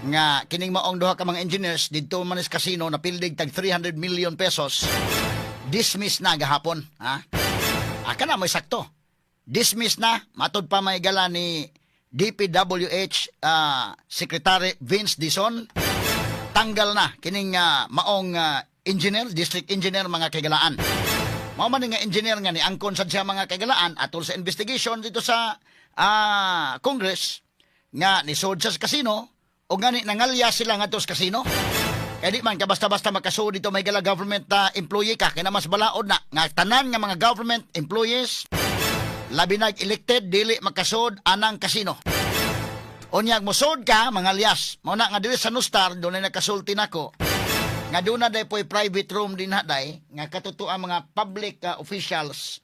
nga kining maong duha ka mga engineers didto man sa casino na pildig tag 300 million pesos. Dismiss na gahapon, ha? Aka na may sakto. Dismiss na matud pa may gala ni DPWH Secretary Vince Dizon. Tanggal na kining maong engineer, district engineer mga kagalaan. Mao man nga engineer nga ni angkon sad siya mga kagalaan atol sa investigation dito sa Congress nga nisod sa casino o gani nangalya sila nga sa casino. Kaya di man ka basta-basta makasud dito may gala government employee ka kaya na mas balaod na nga tanan nga mga government employees labi na elected dili makasud anang casino. Unyag mosod ka mangalyas. Mao na nga diri sa Nustar doon ay nakasulti nako. Nga doon na day po'y private room din haday nga katutuan mga public officials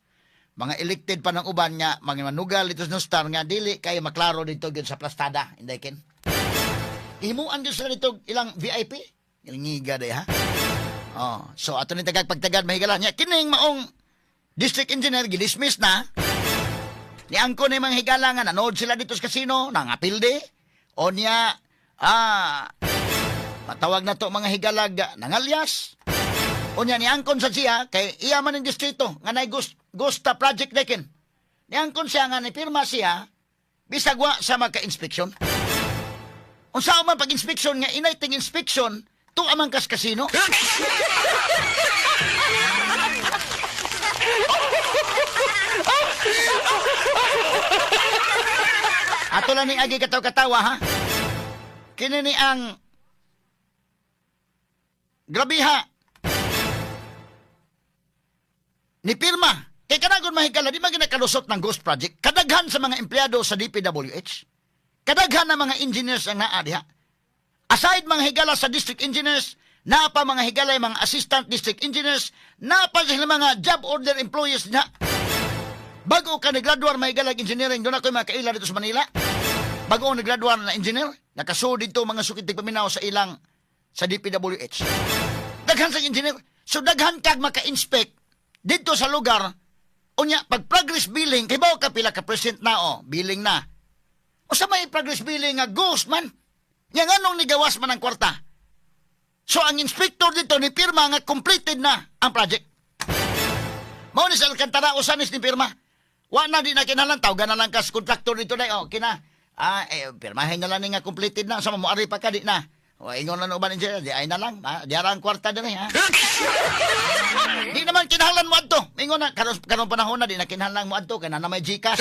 mga elected pa ng uban nga mga manugal dito sa Nustar nga dili kay maklaro dito gyud sa plastada inday ken. Imuan gyud sila dito ilang VIP ngiga day ha. So ato ni tagag pagtagad mahigala nya kining maong district engineer gidismiss na. Ni angko ni mga higala nga nanood sila dito sa casino nangapilde o niya matawag na to mga higalag nangalyas. O niya ni angkon sa siya kay iya man ng distrito nga nay Gusta project deken. Ni angkon siya nga ni pirma siya bisag wa sa magka-inspeksyon. Unsa man pag-inspeksyon nga inay ting inspeksyon tu amang kas casino. Ato lang ni agi katawa ha. Kini ni ang grabiha ni pirma kay kanagon mahigala di man ginakalusot ng ghost project kadaghan sa mga empleyado sa DPWH kadaghan na mga engineers ang naa diha aside mga higala sa district engineers na pa mga higala mga assistant district engineers na pa sila mga job order employees na bago ka naggraduar mga higala engineering doon ako mga kaila dito sa Manila bago naggraduar na engineer nakasud dito mga sukitig paminaw sa ilang sa DPWH. Daghan sa engineer. So daghan kag maka-inspect dito sa lugar. Unya pag progress billing kay bao ka pila ka percent na billing na. O sa may progress billing nga ghost man. Nya nganong nigawas man ang kwarta. So ang inspector dito ni pirma nga completed na ang project. Mao ni sa Alcantara usanis ni pirma. Wa na di na kinahanglan tawgan na lang kas contractor dito dai pirmahin na lang nga completed na sa moari pa ka di na. O, ingon na uban niya, di ay na lang, di arang kwarta din ha. Di naman kinahanglan mo adto. Ingon na, karon panahon na, di na kinahanglan mo adto, kaya na may Gcash.